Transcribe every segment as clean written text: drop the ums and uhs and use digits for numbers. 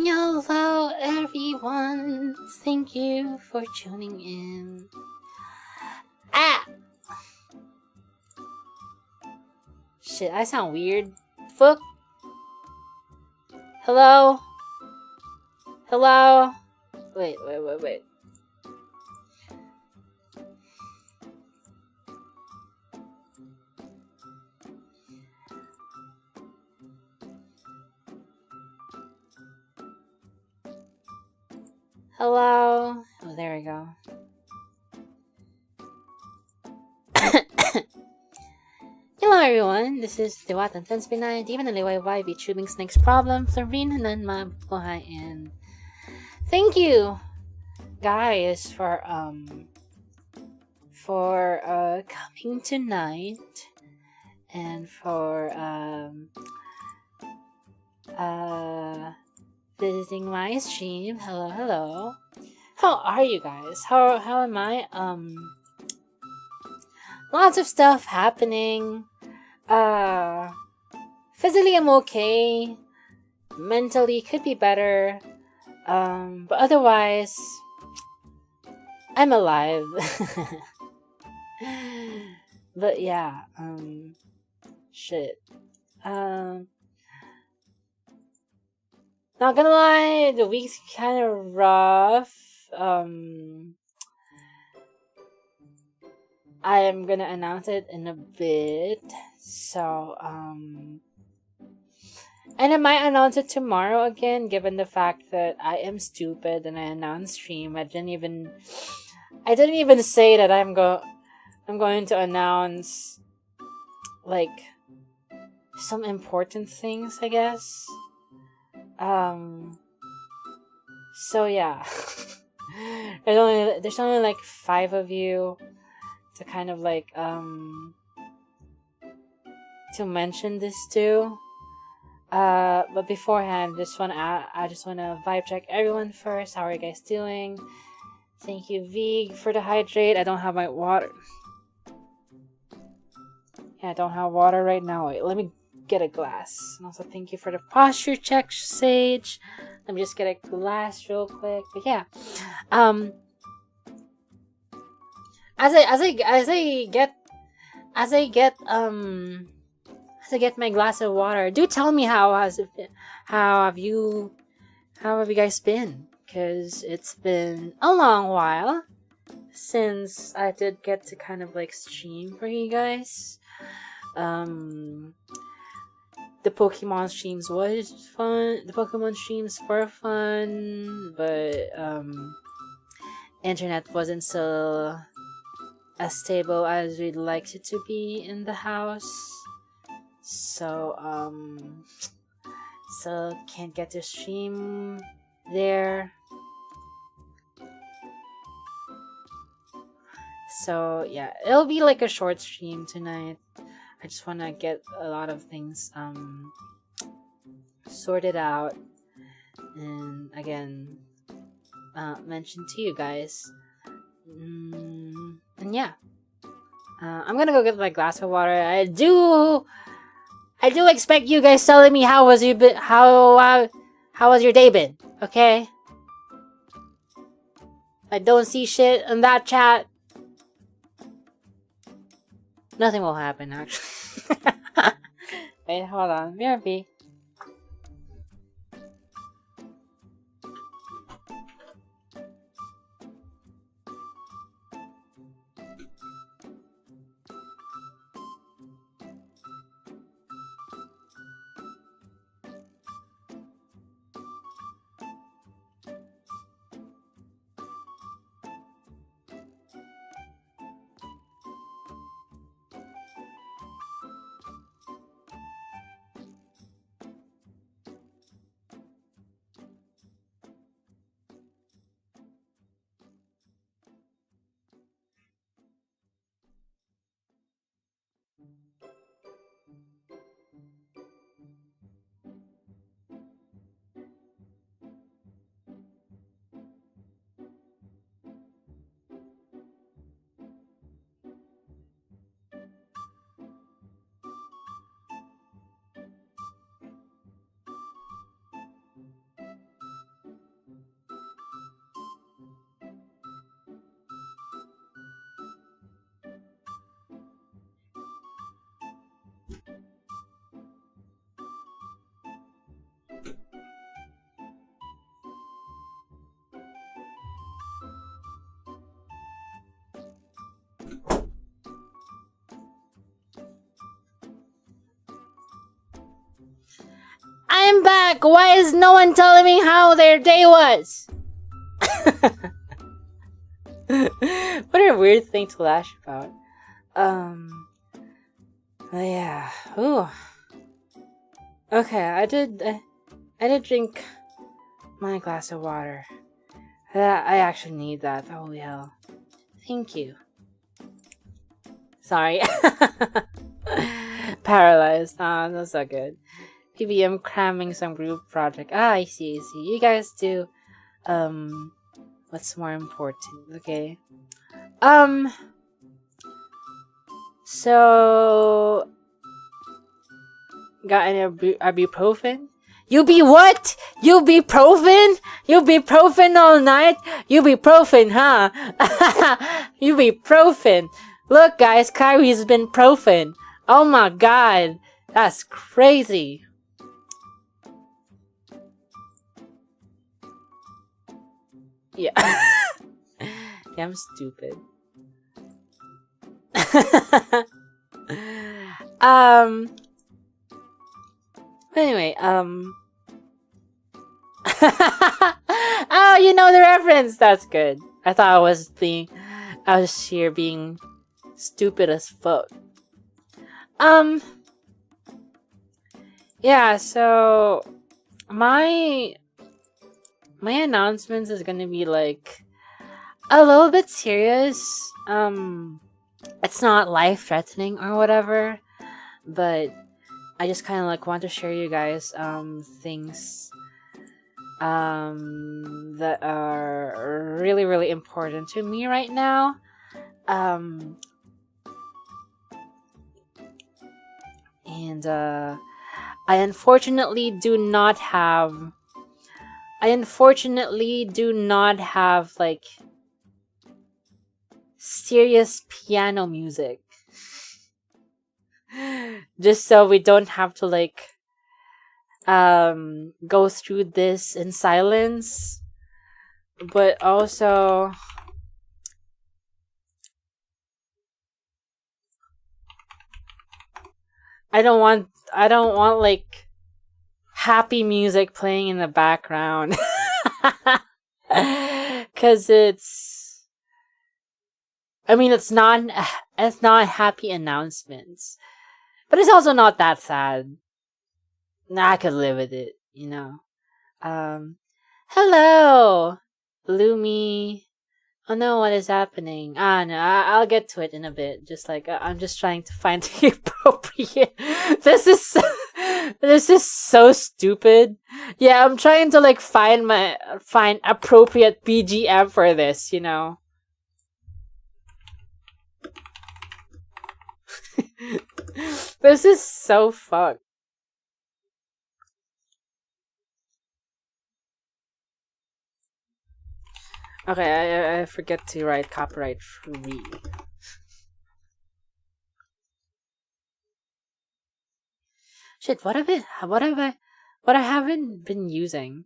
Hello, everyone. Thank you for tuning in. Ah! Shit, I sound weird. Fuck. Hello? Hello? Wait. Hello? Oh, there we go. Hello everyone, this is Diwatan 10 Demon and Liwayway Tubing Snake's Problem, Florine and Mabuhay, and thank you guys for coming tonight and for visiting my stream. Hello. How are you guys? How am I? Lots of stuff happening. Physically I'm okay. Mentally could be better. But otherwise I'm alive. But yeah, shit. Not gonna lie, the week's kind of rough. I am gonna announce it in a bit. So, and I might announce it tomorrow again, given the fact that I am stupid and I announced stream. I didn't even say that I'm going to announce like some important things, I guess. So yeah. there's only like 5 of you to kind of like to mention this to. But beforehand, I just wanna vibe check everyone first. How are you guys doing? Thank you, Vig, for the hydrate. I don't have my water. Yeah, I don't have water right now. Wait, let me get a glass. And also thank you for the posture check, Sage. Let me just get a glass real quick. But yeah, as I get my glass of water, do tell me how have you guys been? Because it's been a long while since I did get to kind of like stream for you guys. The Pokemon streams was fun. The Pokemon streams were fun, but internet wasn't so as stable as we'd like it to be in the house. So can't get to stream there. So yeah, it'll be like a short stream tonight. I just want to get a lot of things sorted out and again mention to you guys. And yeah, I'm gonna go get my glass of water. I do expect you guys telling me how was your day been, okay? I don't see shit in that chat. Nothing will happen, actually. Wait, hold on. BRB. back! Why is no one telling me how their day was? What a weird thing to lash about. Yeah. Ooh. Okay, I did drink my glass of water. I actually need that. Holy hell. Thank you. Sorry. Paralyzed. Ah, that's not good. PBM cramming some group project. Ah, I see. You guys do, what's more important, okay? So... Got any ibuprofen? You be what? You be profin? You be profin all night? You be profin, huh? You be profin. Look, guys, Kyrie's been profin. Oh my god. That's crazy. Yeah. Yeah, I'm stupid. Anyway, oh, you know the reference. That's good. I thought I was here being stupid as fuck. Yeah, so my announcements is gonna be like a little bit serious. It's not life-threatening or whatever, but I just kind of like want to share you guys things that are really, really important to me right now. And I unfortunately do not have like serious piano music. Just so we don't have to like go through this in silence, but also I don't want like happy music playing in the background. Cause it's not happy announcements, but it's also not that sad. Nah, I could live with it, you know. Hello, Lumi. Oh no, what is happening? Ah, no, I'll get to it in a bit. Just like I'm just trying to find the appropriate. This is so stupid. Yeah, I'm trying to like find appropriate BGM for this, you know. This is so fucked. Okay, I forget to write copyright free. Shit, what I haven't been using?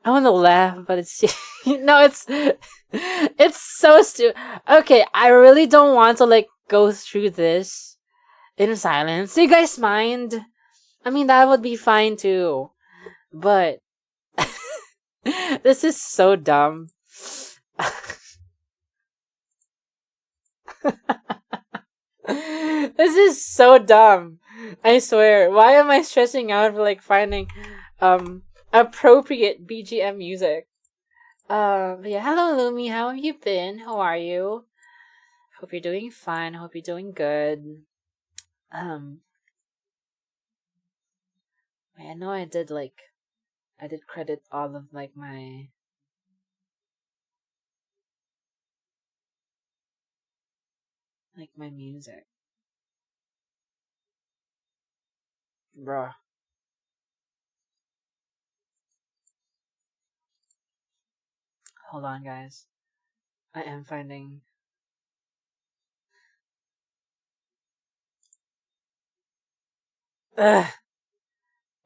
I want to laugh, but it's no, it's so stupid. Okay, I really don't want to like go through this in silence. Do you guys mind? I mean, that would be fine too, but this is so dumb. This is so dumb. I swear. Why am I stressing out for like finding appropriate BGM music? But yeah, hello Lumi, how have you been? How are you? Hope you're doing fine. Hope you're doing good. I know I did credit all of like my music. Bruh. Hold on, guys. I am finding... Ugh!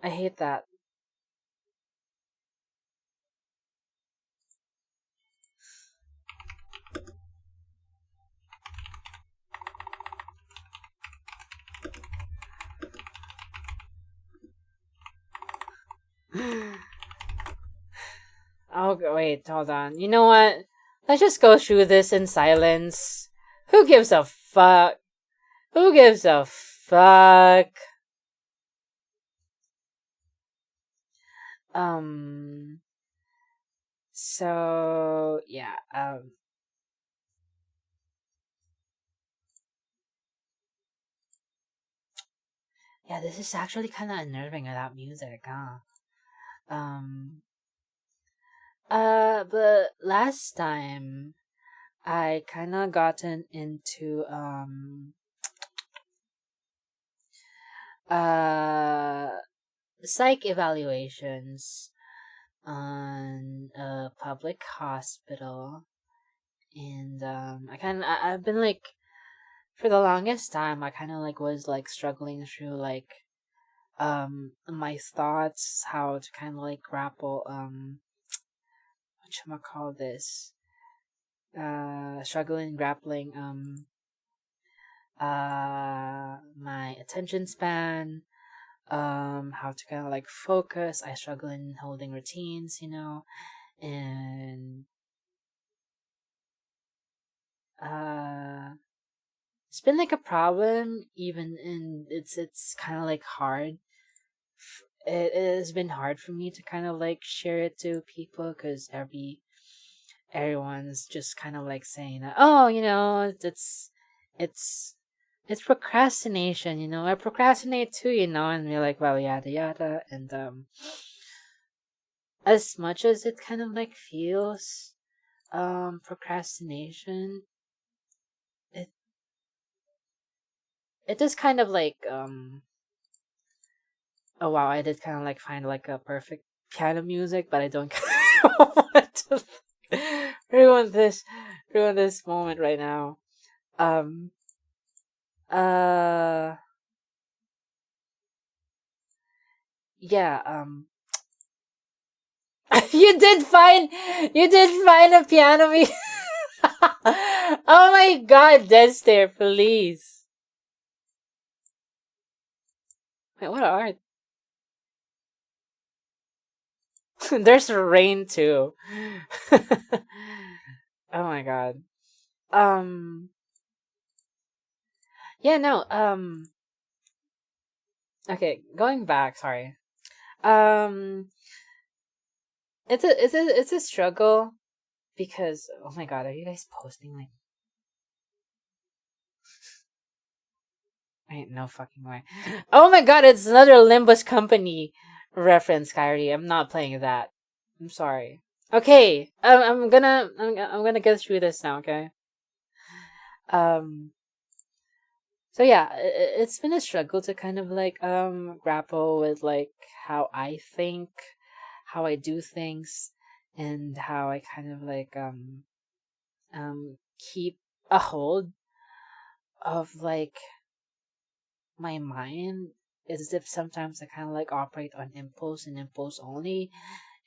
I hate that. Oh, wait, hold on. You know what? Let's just go through this in silence. Who gives a fuck? Who gives a fuck? Um, so, yeah, yeah, this is actually kind of unnerving without music, huh? Um, but last time I kind of gotten into, uh, psych evaluations on a public hospital, and, I've been like, for the longest time, I kind of like was like struggling through like my thoughts, how to kind of like grapple call this struggling grappling my attention span, how to kind of like focus. I struggle in holding routines, and uh it's been like a problem, even in it's kind of like hard. It has been hard for me to kind of like share it to people, because everyone's just kind of like saying that, oh, it's it's procrastination, I procrastinate too, and we're like, well, yada yada. And as much as it kind of like feels procrastination, it it just kind of like oh wow, I did kind of like find like a perfect piano music, but I don't want to ruin this ruin this moment right now. Um uh yeah, you did find a piano music. Oh my god, Dexter, please. Wait, what art? There's rain too. Oh my god. Um yeah, no, okay, going back, sorry. Um it's a struggle, because oh my god, are you guys posting like, ain't no fucking way. Oh my god, it's another Limbus Company reference, Kyrie. I'm not playing that. I'm sorry. Okay, I'm gonna get through this now. Okay. Um. So yeah, it's been a struggle to kind of like grapple with like how I think, how I do things, and how I kind of like keep a hold of like my mind, as if sometimes I kind of like operate on impulse and impulse only,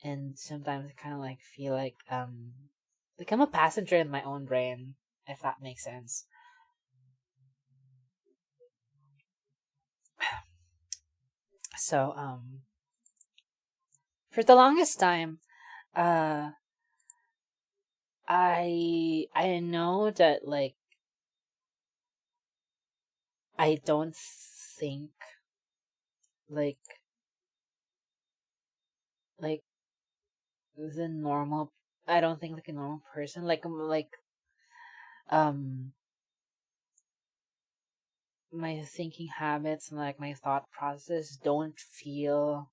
and sometimes I kind of like feel like I'm a passenger in my own brain, if that makes sense. So for the longest time, uh I know that like I don't think like like the normal I don't think like a normal person, um my thinking habits and like my thought process don't feel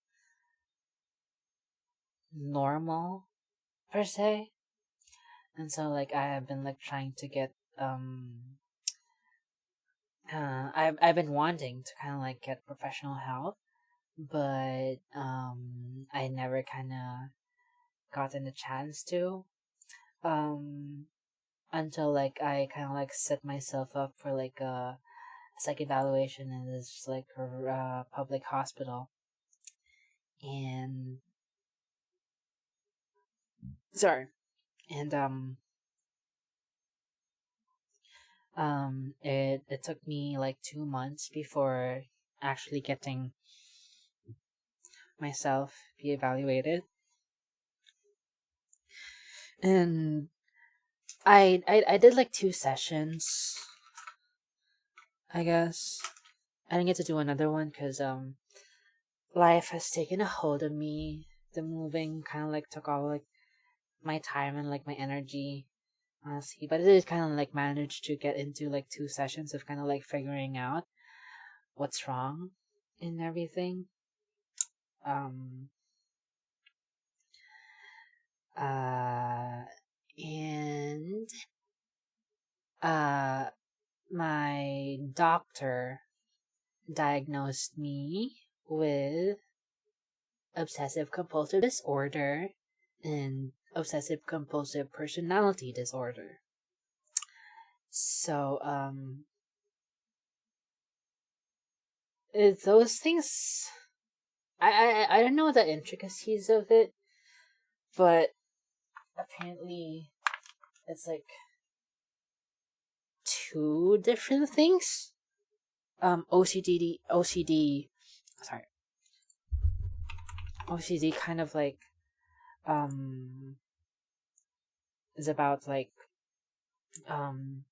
normal per se. And so like I have been like trying to get I've been wanting to kind of like get professional help, but I never kind of gotten the chance to, um until like I kind of like set myself up for like a psych evaluation in this like public hospital. And sorry. And it took me like 2 months before actually getting myself be evaluated. And I did like 2 sessions, I guess. I didn't get to do another one because life has taken a hold of me. The moving kind of like took all like my time and like my energy, honestly. But I did kind of like manage to get into like 2 sessions of kind of like figuring out what's wrong in everything. Um and uh my doctor diagnosed me with obsessive compulsive disorder and obsessive compulsive personality disorder. So those things, I don't know the intricacies of it, but apparently it's like 2 different things. OCD kind of like is about like um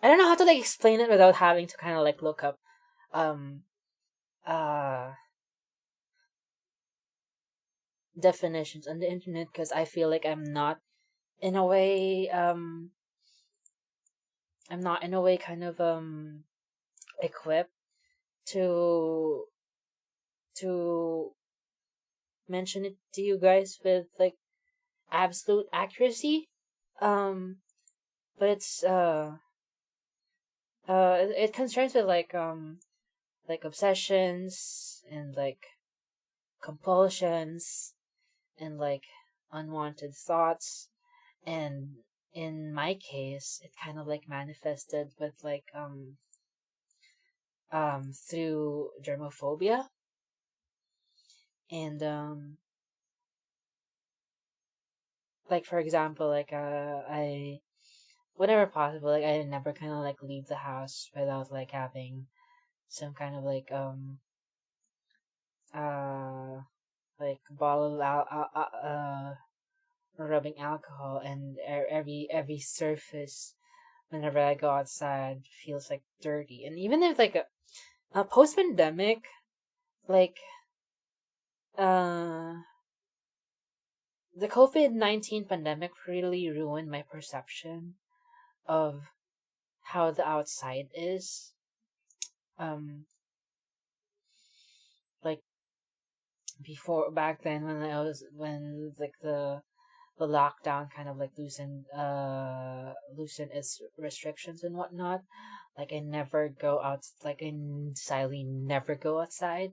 I don't know how to like explain it without having to kind of like look up um uh definitions on the internet, because I feel like in a way I'm not in a way kind of equipped to to mention it to you guys with like absolute accuracy. Um but it concerns with like obsessions and like compulsions and like unwanted thoughts. And in my case it kind of like manifested with like through germophobia. And like for example, like I whenever possible, like I never kind of like leave the house without like having some kind of uh like bottle of rubbing alcohol, and every surface whenever I go outside feels like dirty. And even if like a post pandemic, like uh the COVID-19 pandemic really ruined my perception of how the outside is. Um like before, back then when like the lockdown kind of like loosened its restrictions and whatnot, like I never go out, like I silently never go outside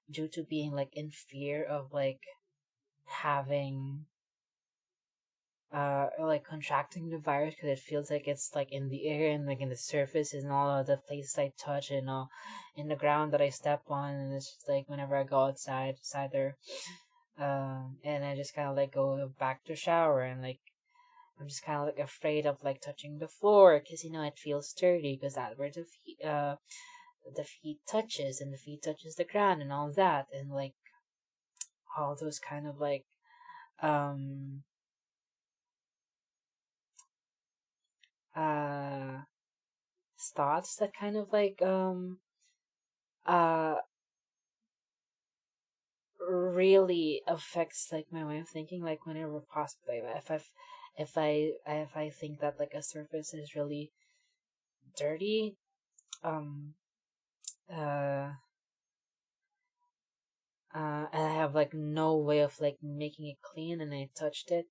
due to being like in fear of like having like contracting the virus, because it feels like it's like in the air and like in the surface and all of the places I touch and all in the ground that I step on. And it's just like whenever I go outside, it's either and I just kind of like go back to shower, and like I'm just kind of like afraid of like touching the floor, because it feels dirty, because that's where the feet touches, and the feet touches the ground and all that. And like all those kind of like um uh thoughts that kind of like uh really affects like my way of thinking. Like whenever possible, like, if I think that like a surface is really dirty, um uh and I have like no way of like making it clean, and I touch it,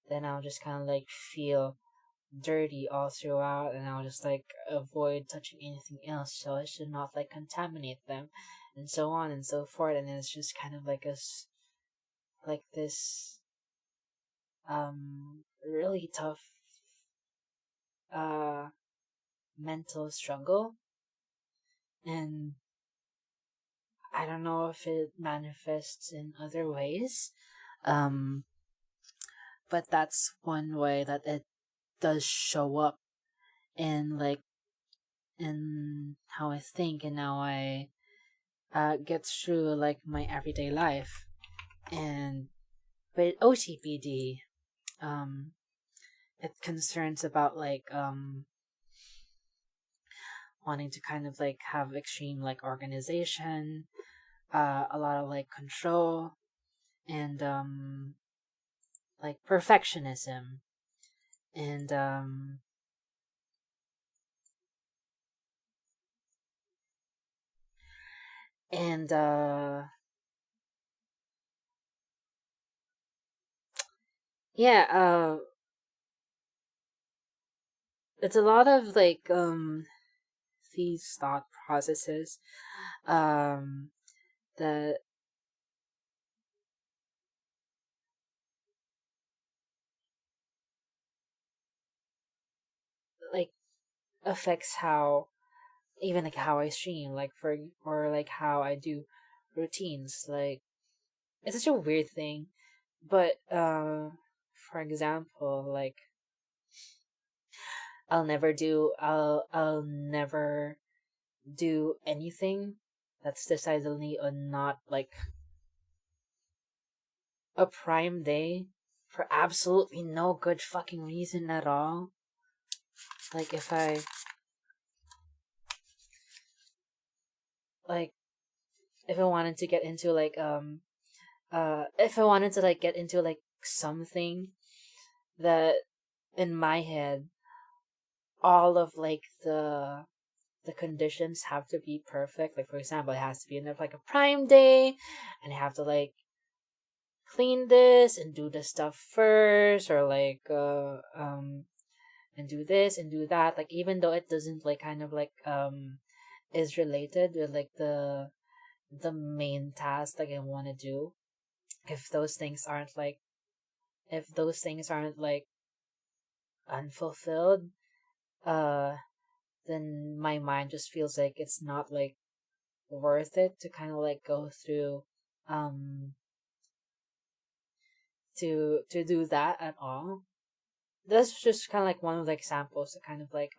then I'll just kind of like feel dirty all throughout, and I'll just like avoid touching anything else so I should not like contaminate them, and so on and so forth. And it's just kind of like like this really tough uh mental struggle. And I don't know if it manifests in other ways, um but that's one way that it does show up in in how I think and how I get through like my everyday life. And with OCPD, um, it concerns about wanting to kind of like have extreme like organization, a lot of like control, and like perfectionism, and and yeah, it's a lot of these thought processes um that like affects how, even like how I stream, like for or like how I do routines. Like it's such a weird thing, but for example, like I'll never do anything that's decidedly not like a prime day for absolutely no good fucking reason at all. Like like if I wanted to get into if I wanted to like get into like something that in my head all of like the conditions have to be perfect. Like for example, it has to be enough like a prime day, and I have to like clean this and do this stuff first, or and do this and do that. Like even though it doesn't like kind of like is related with like the main task like I want to do. If those things aren't like if those things aren't like unfulfilled, uh then my mind just feels like it's not like worth it to kind of like go through um to do that at all. That's just kind of like one of the examples to kind of like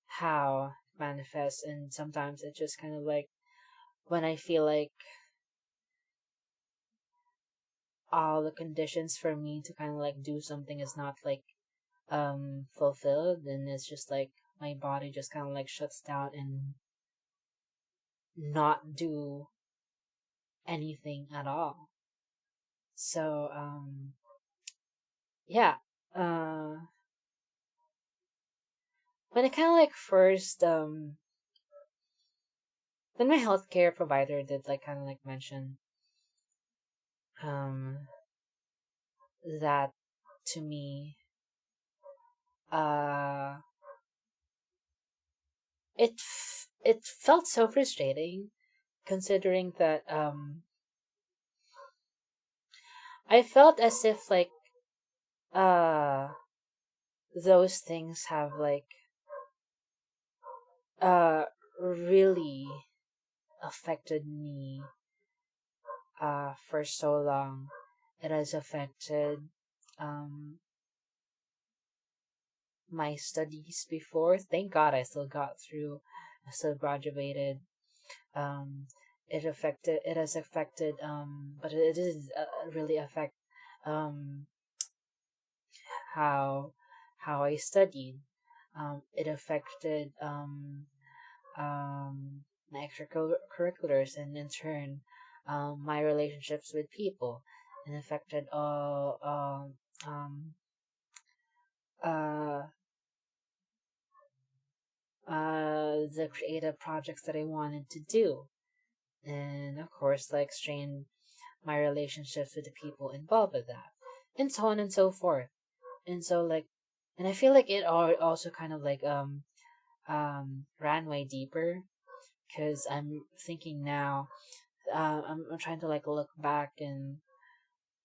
how it manifests. And sometimes it's just kind of like when I feel like all the conditions for me to kind of like do something is not like fulfilled, then it's just like my body just kind of like shuts down and not do anything at all. So yeah, uh when I kind of like first then my healthcare provider did like kind of like mention um that to me, uh it felt so frustrating, considering that I felt as if like uh those things have like uh really affected me for so long. It has affected um my studies before. Thank God I still got through. I still graduated. Um, it has affected but it is really affect um how I studied. It affected my extracurriculars, and in turn my relationships with people, and affected all uh the creative projects that I wanted to do, and of course like strained my relationships with the people involved with that, and so on and so forth. And so like, and I feel like it also kind of like ran way deeper, because I'm thinking now, I'm trying to like look back and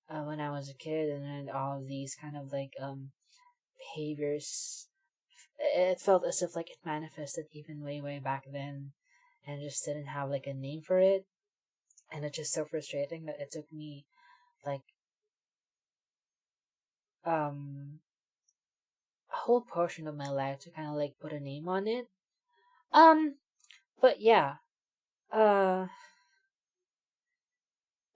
when I was a kid, and then all of these kind of like behaviors, it felt as if like it manifested even way back then, and just didn't have like a name for it. And it's just so frustrating that it took me like um a whole portion of my life to kind of like put a name on it. But yeah, uh,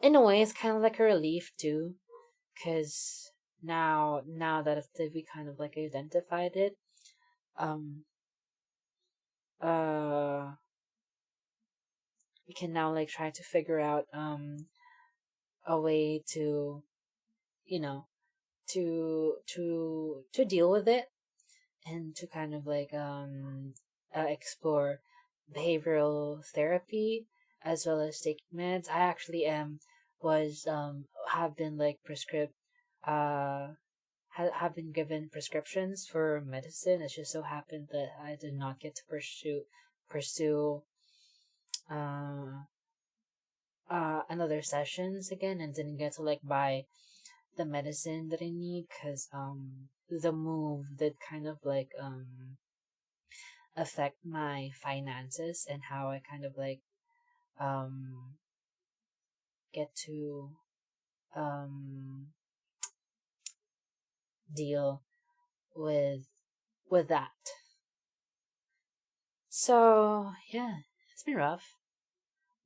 in a way, it's kind of like a relief too, because now that we kind of like identified it, um, uh, we can now like try to figure out a way to, you know, to deal with it, and to kind of like explore behavioral therapy as well as taking meds. I actually was have been like prescribed have been given prescriptions for medicine. It just so happened that I did not get to pursue uh another sessions again, and didn't get to like buy the medicine that I need, because the move did kind of like affect my finances and how I kind of like um get to um deal with that. So yeah, it's been rough,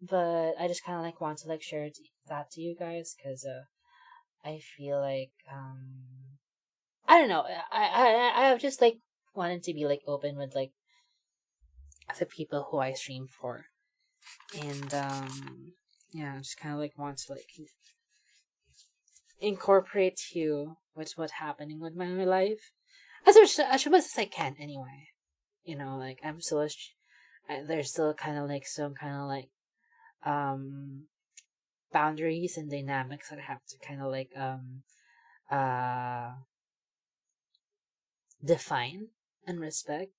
but I just kind of like want to like share that to you guys, because I feel like I don't know, I've just like wanted to be like open with like the people who I stream for, and yeah, I just kind of like want to like incorporate you with what's happening with my life as much as I can anyway. You know, like I'm still there's still kind of like some kind of like um boundaries and dynamics that I have to kind of like uh define and respect.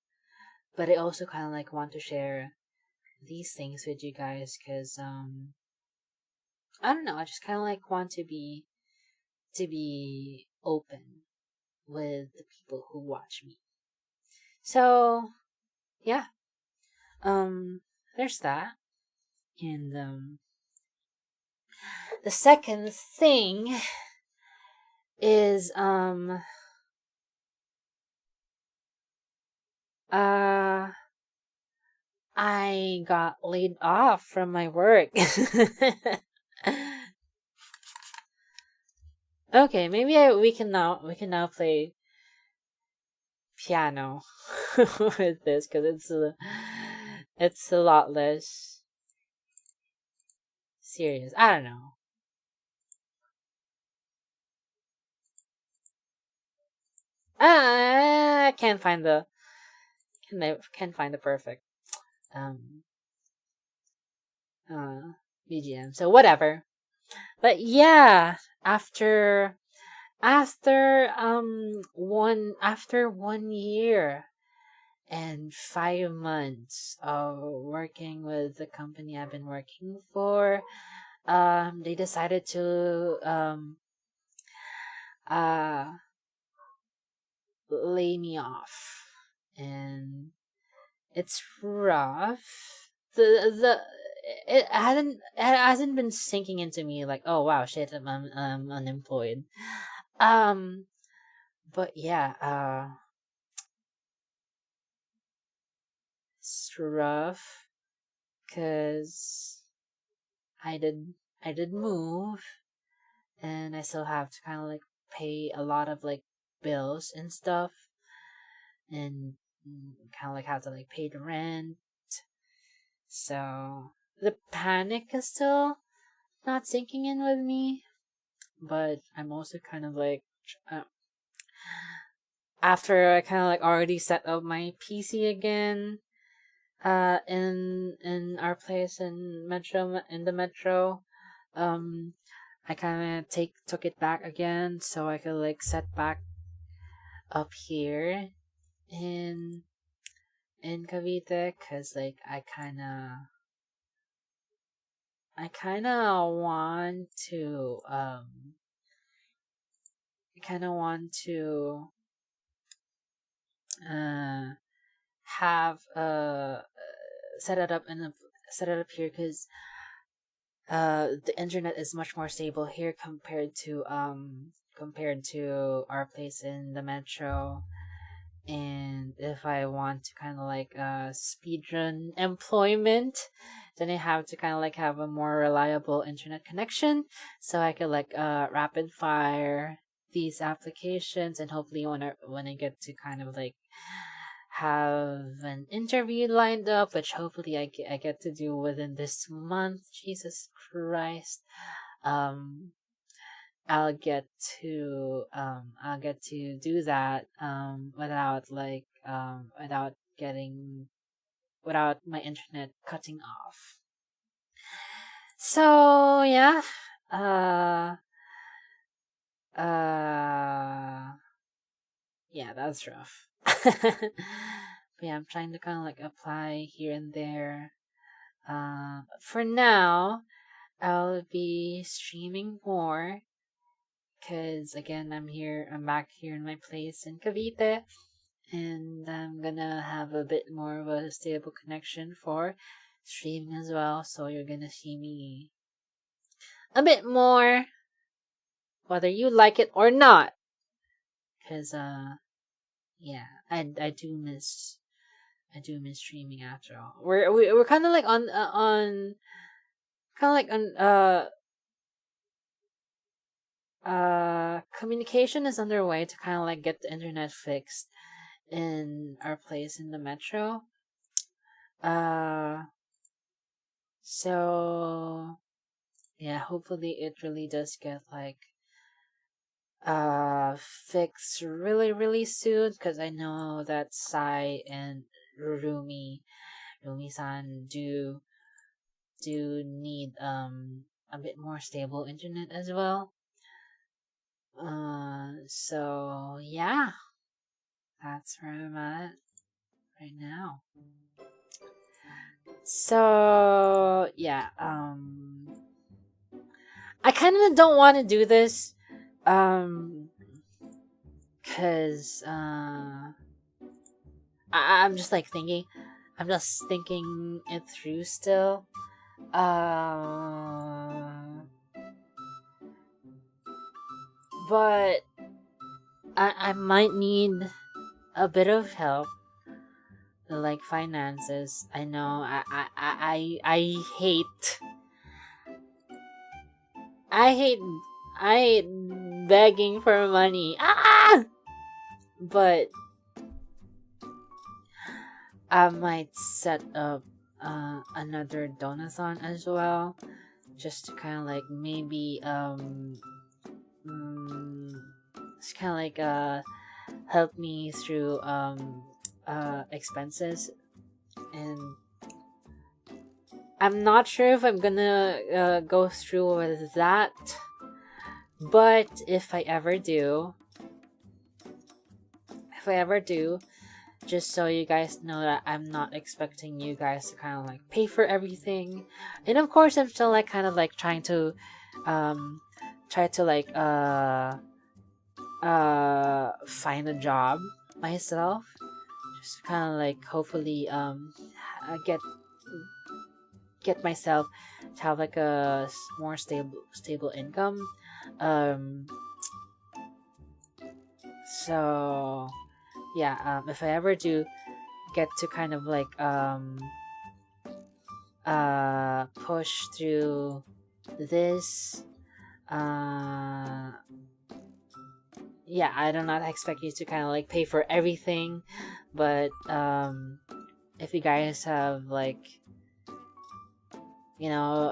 But I also kind of like want to share these things with you guys, because I don't know, I just kind of like want to be open with the people who watch me. So yeah, there's that. And the second thing is I got laid off from my work. Okay, maybe we can now play piano with this, because it's a lot less serious. I don't know. I can't find the can't find the perfect um BGM. So whatever. But yeah, after 1 year and 5 months of working with the company I've been working for, they decided to uh lay me off, and it's rough. The it hasn't been sinking into me like, oh wow, shit, I'm unemployed. Um, but yeah, it's rough, cause I did I did move, and I still have to kind of like pay a lot of like bills and stuff, and kind of like have to like pay the rent. So the panic is still not sinking in with me, but I'm also kind of like after I kind of like already set up my PC again, in our place in the metro, I kind of took it back again so I could like set back up here in Cavite, cause like I kind of want to I kind of want to uh have set it up set it up here, because the internet is much more stable here compared to our place in the metro, And if I want to kind of like speedrun employment, then I have to kind of like have a more reliable internet connection, so I could like rapid fire these applications, and hopefully when I get to kind of like have an interview lined up, which hopefully I get to do within this month. Jesus Christ. Um, I'll get to do that without my internet cutting off. So yeah. Yeah, that's rough. But yeah, I'm trying to kind of like apply here and there. For now, I'll be streaming more, because again, I'm back here in my place in Cavite, and I'm gonna have a bit more of a stable connection for streaming as well, so you're gonna see me a bit more, whether you like it or not, because yeah, I do miss streaming after all. We're kind of like on kind of like on communication is underway to kind of like get the internet fixed in our place in the metro. So yeah, hopefully it really does get like fixed really really soon, because I know that Sai and Rumi-san do need a bit more stable internet as well. So yeah, that's where I'm at right now. So yeah, I kind of don't want to do this, cause I'm just like thinking, I'm just thinking it through still. But I might need a bit of help, like finances. I know I hate I hate begging for money. But I might set up another donathon as well, just to kind of like maybe it's kind of like help me through expenses. And I'm not sure if I'm gonna go through with that, but if I ever do, just so you guys know that I'm not expecting you guys to kind of like pay for everything. And of course, I'm still like kind of like trying to like find a job myself, just kind of like hopefully get myself to have like a more stable income. So yeah, if I ever do get to kind of like push through this, yeah, I do not expect you to kind of like pay for everything, but if you guys have like, you know,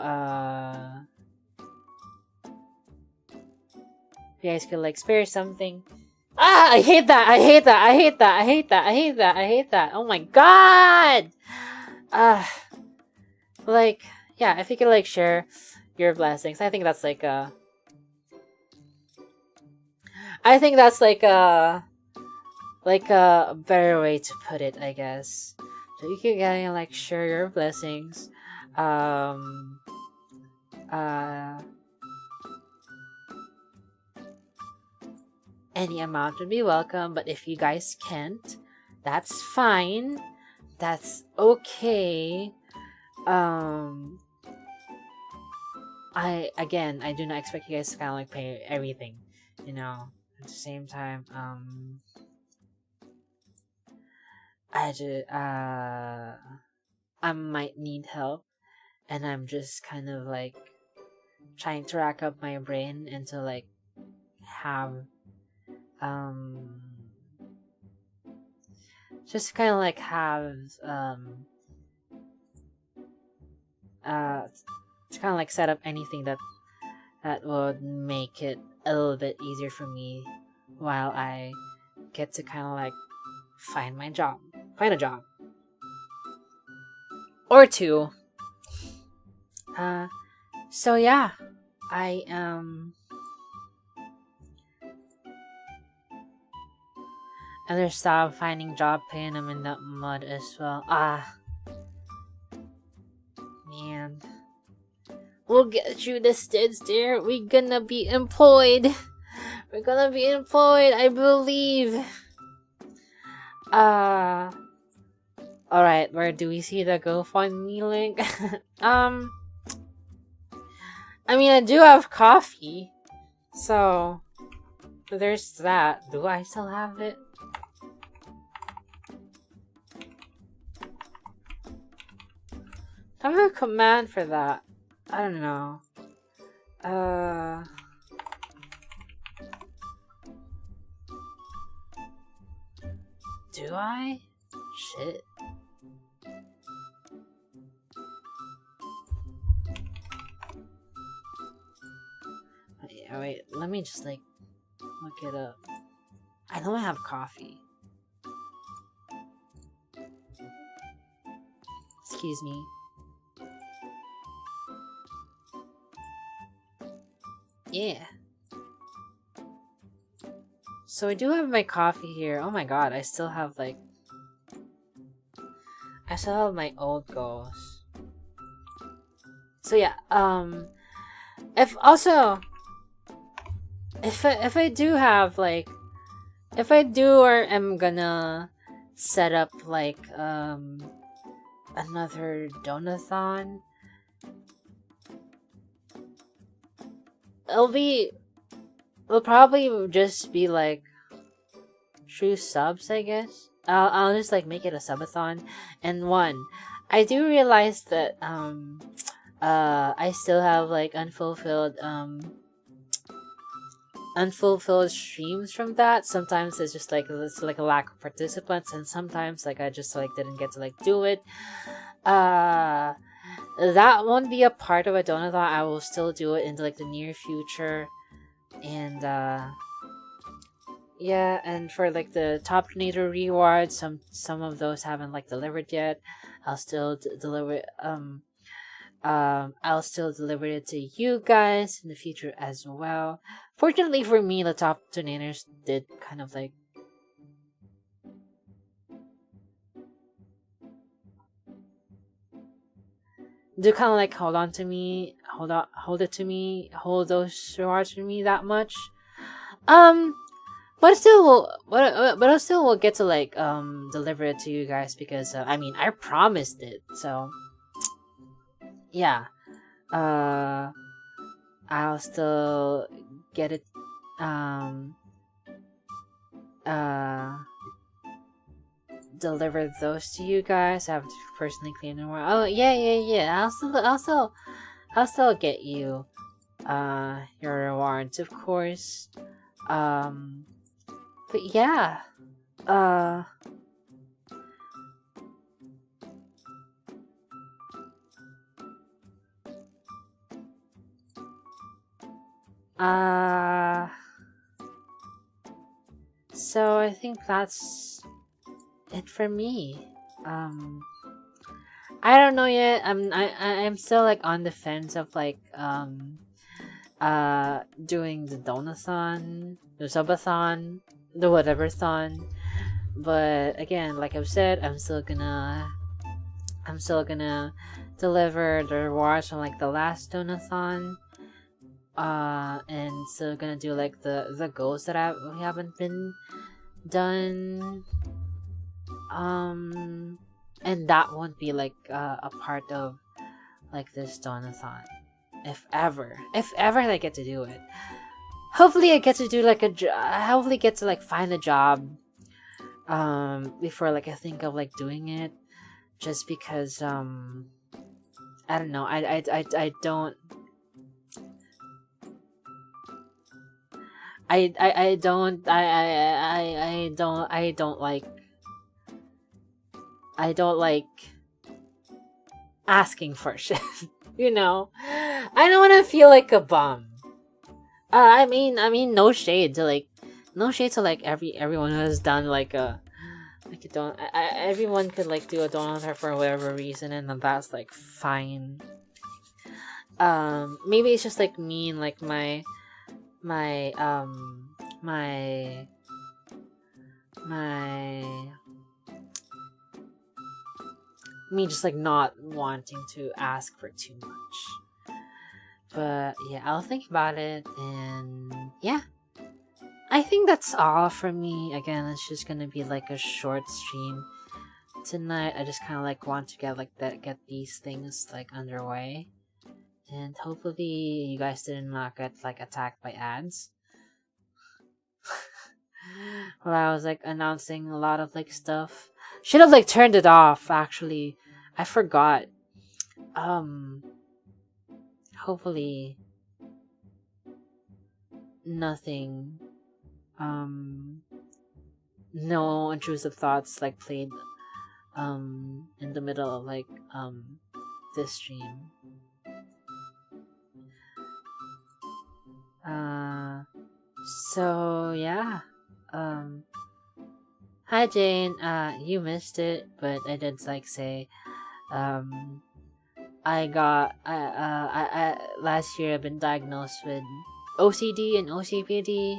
you guys could like spare something. I hate that. Oh my god. Like, yeah, if you could like share your blessings, I think that's like a better way to put it, I guess. So you can like share your blessings. Any amount would be welcome, but if you guys can't, that's fine. That's okay. I do not expect you guys to kind of like pay everything, you know. At the same time, I might need help, and I'm just kind of like trying to rack up my brain and to like have just kind of like have to kind of like set up anything that would make it a little bit easier for me while I get to kind of like find a job or two. So yeah, I other stop finding job paying I'm in that mud as well. Man, we'll get through this, dear. We're gonna be employed. We're gonna be employed, I believe. Alright, where do we see the GoFundMe link? I mean, I do have coffee, so there's that. Do I still have it? I have a command for that. I don't know. Do I? Shit. Wait, let me just like look it up. I know I have coffee. Excuse me. Yeah. So I do have my coffee here. Oh my god, I still have my old goals. So yeah, if I do have like, if I do or am gonna set up like another donathon, it'll probably just be like true subs, I guess. I'll just like make it a subathon. And one, I do realize that I still have like unfulfilled streams from that. Sometimes it's just like a lack of participants, and sometimes like I just like didn't get to like do it. That won't be a part of a donathon. I will still do it in like the near future. And yeah, and for like the top donator rewards, some of those haven't like delivered yet. I'll still deliver I'll still deliver it to you guys in the future as well. Fortunately for me, the top donators did kind of like hold those rewards for me that much. But I still will get to like deliver it to you guys because I mean I promised it, so yeah. I'll still get it deliver those to you guys. I have to personally clean them more. Oh yeah. I'll still get you your rewards, of course. But yeah. So I think that's it for me. I don't know yet. I'm still like on the fence of like doing the donathon, the subathon, the whatever-thon. But again, like I've said, I'm still gonna deliver the rewards from like the last donathon. And still gonna do like the goals that haven't been done. And that won't be like a part of like this donathon. If ever I get to do it. Hopefully I get to do like hopefully get to like find a job before like I think of like doing it, just because I don't know, I don't I don't I don't I don't like asking for shit. You know, I don't want to feel like a bum. I mean, no shade to like everyone who has done like a don't. Everyone could like do a donut for whatever reason, and then that's like fine. Maybe it's just like me and like my my my me just like not wanting to ask for too much. But yeah, I'll think about it, and yeah, I think that's all from me. Again, it's just gonna be like a short stream tonight. I just kind of like want to get these things like underway, and hopefully you guys did not get like attacked by ads. Well, I was like announcing a lot of like stuff. Should have like turned it off. Actually, I forgot. Hopefully nothing. No intrusive thoughts like played in the middle of like this stream. So yeah. Hi Jane. You missed it, but I did like say I last year I've been diagnosed with OCD and OCPD,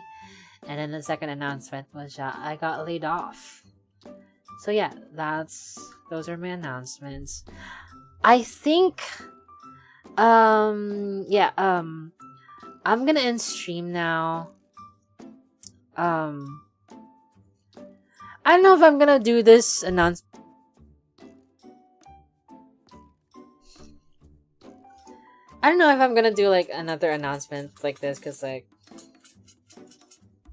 and then the second announcement was I got laid off. So yeah, those are my announcements. I think I'm gonna end stream now. I don't know if I'm gonna do this announcement. I don't know if I'm gonna do like another announcement like this, because like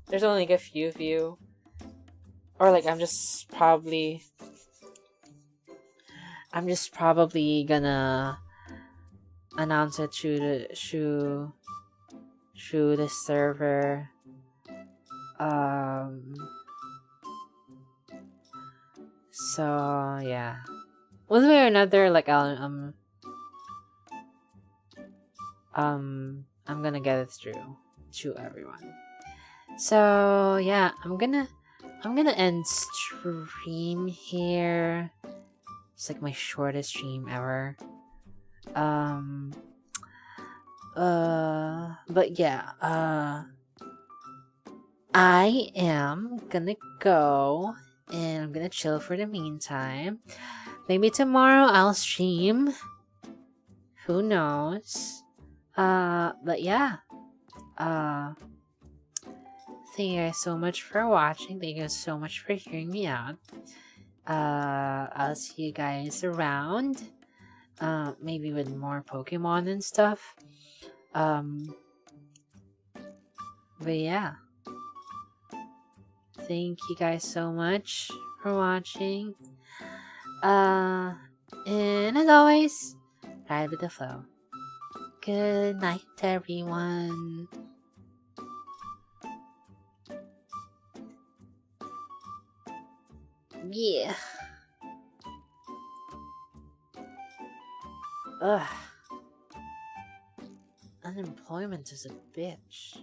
there's only like a few of you, or like I'm just probably gonna announce it through the server. So yeah, one way or another, like I'm gonna get it through to everyone. So yeah, I'm gonna end stream here. It's like my shortest stream ever. But yeah, I am gonna go and I'm gonna chill for the meantime. Maybe tomorrow I'll stream. Who knows? But yeah. Thank you guys so much for watching. Thank you so much for hearing me out. I'll see you guys around. Maybe with more Pokemon and stuff. But yeah. Thank you guys so much for watching. And as always, ride with the flow. Good night, everyone. Yeah. Ugh. Unemployment is a bitch.